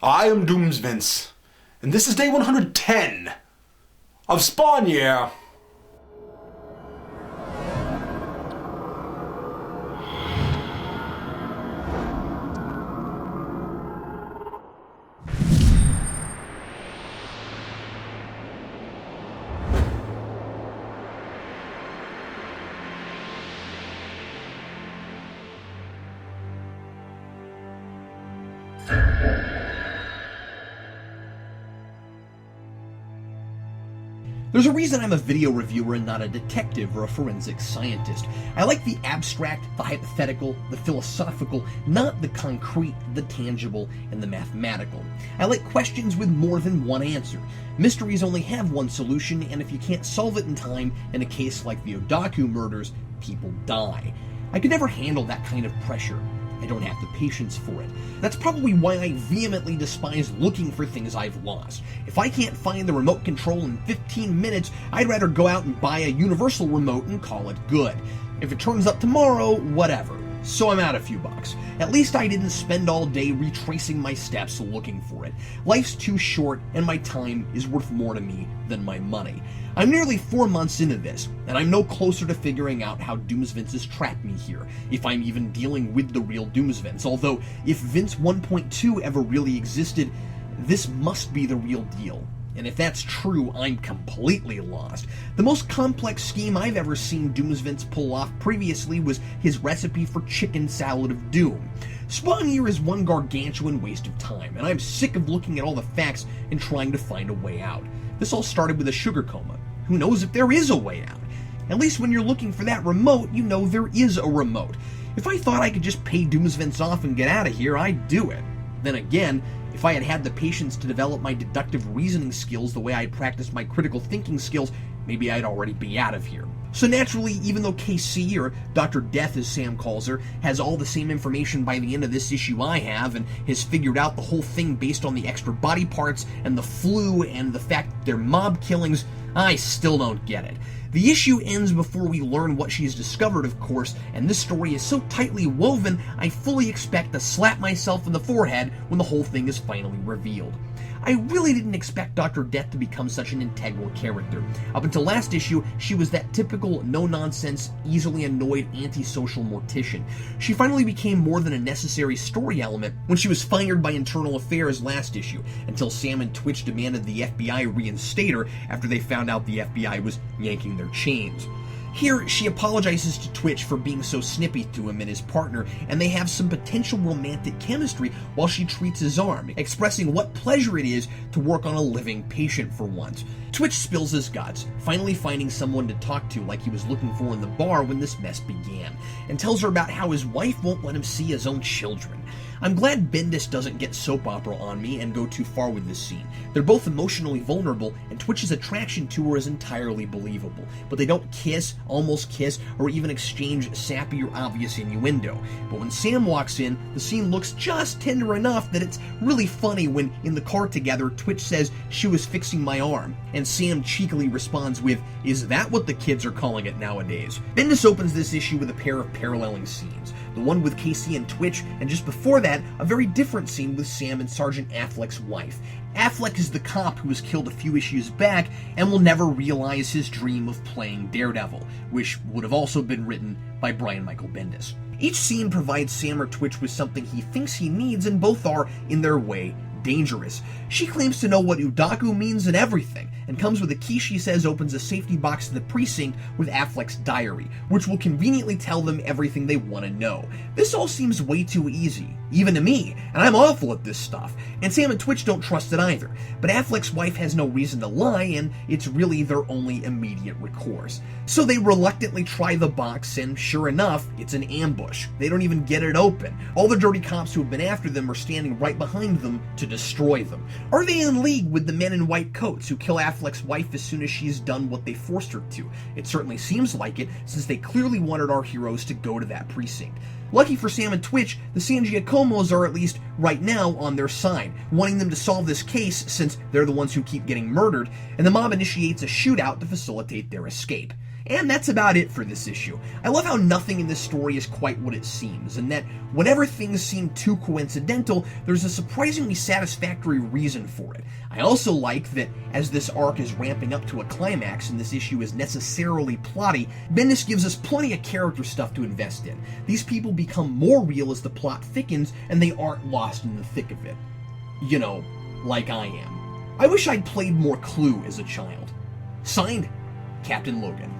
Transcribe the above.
I am Doomsvince, and this is day 110 of Spawn Year. There's a reason I'm a video reviewer and not a detective or a forensic scientist. I like the abstract, the hypothetical, the philosophical, not the concrete, the tangible, and the mathematical. I like questions with more than one answer. Mysteries only have one solution, and if you can't solve it in time, in a case like the Odaku murders, people die. I could never handle that kind of pressure. I don't have the patience for it. That's probably why I vehemently despise looking for things I've lost. If I can't find the remote control in 15 minutes, I'd rather go out and buy a universal remote and call it good. If it turns up tomorrow, whatever. So I'm out a few bucks. At least I didn't spend all day retracing my steps looking for it. Life's too short, and my time is worth more to me than my money. I'm nearly 4 months into this, and I'm no closer to figuring out how Doomsvince has trapped me here, if I'm even dealing with the real Doomsvince. Although, if Vince 1.2 ever really existed, this must be the real deal. And if that's true, I'm completely lost. The most complex scheme I've ever seen Doomsvince pull off previously was his recipe for chicken salad of doom. Spawn Year is one gargantuan waste of time, and I'm sick of looking at all the facts and trying to find a way out. This all started with a sugar coma. Who knows if there is a way out? At least when you're looking for that remote, you know there is a remote. If I thought I could just pay Doomsvince off and get out of here, I'd do it. Then again, if I had had the patience to develop my deductive reasoning skills the way I'd practiced my critical thinking skills, maybe I'd already be out of here. So naturally, even though KC, or Dr. Death as Sam calls her, has all the same information by the end of this issue I have, and has figured out the whole thing based on the extra body parts, and the flu, and the fact that they're mob killings, I still don't get it. The issue ends before we learn what she's discovered, of course, and this story is so tightly woven, I fully expect to slap myself in the forehead when the whole thing is finally revealed. I really didn't expect Dr. Death to become such an integral character. Up until last issue, she was that typical, no-nonsense, easily annoyed, antisocial mortician. She finally became more than a necessary story element when she was fired by Internal Affairs last issue, until Sam and Twitch demanded the FBI reinstate her after they found out the FBI was yanking their chains. Here, she apologizes to Twitch for being so snippy to him and his partner, and they have some potential romantic chemistry while she treats his arm, expressing what pleasure it is to work on a living patient for once. Twitch spills his guts, finally finding someone to talk to like he was looking for in the bar when this mess began, and tells her about how his wife won't let him see his own children. I'm glad Bendis doesn't get soap opera on me and go too far with this scene. They're both emotionally vulnerable, and Twitch's attraction to her is entirely believable, but they don't kiss, almost kiss, or even exchange sappy or obvious innuendo. But when Sam walks in, the scene looks just tender enough that it's really funny when, in the car together, Twitch says she was fixing my arm, and Sam cheekily responds with, "Is that what the kids are calling it nowadays?" Bendis opens this issue with a pair of paralleling scenes, the one with Casey and Twitch, and just before that, a very different scene with Sam and Sergeant Affleck's wife. Affleck is the cop who was killed a few issues back and will never realize his dream of playing Daredevil, which would have also been written by Brian Michael Bendis. Each scene provides Sam or Twitch with something he thinks he needs, and both are, in their way, dangerous. She claims to know what Udaku means and everything, and comes with a key she says opens a safety box to the precinct with Affleck's diary, which will conveniently tell them everything they want to know. This all seems way too easy, even to me, and I'm awful at this stuff, and Sam and Twitch don't trust it either. But Affleck's wife has no reason to lie, and it's really their only immediate recourse. So they reluctantly try the box, and sure enough, it's an ambush. They don't even get it open. All the dirty cops who have been after them are standing right behind them to destroy them. Are they in league with the men in white coats who kill Affleck's wife as soon as she's done what they forced her to? It certainly seems like it, since they clearly wanted our heroes to go to that precinct. Lucky for Sam and Twitch, the San Giacomos are at least, right now, on their side, wanting them to solve this case since they're the ones who keep getting murdered, and the mob initiates a shootout to facilitate their escape. And that's about it for this issue. I love how nothing in this story is quite what it seems, and that whenever things seem too coincidental, there's a surprisingly satisfactory reason for it. I also like that as this arc is ramping up to a climax and this issue is necessarily plotty, Bendis gives us plenty of character stuff to invest in. These people become more real as the plot thickens, and they aren't lost in the thick of it. You know, like I am. I wish I'd played more Clue as a child. Signed, Captain Logan.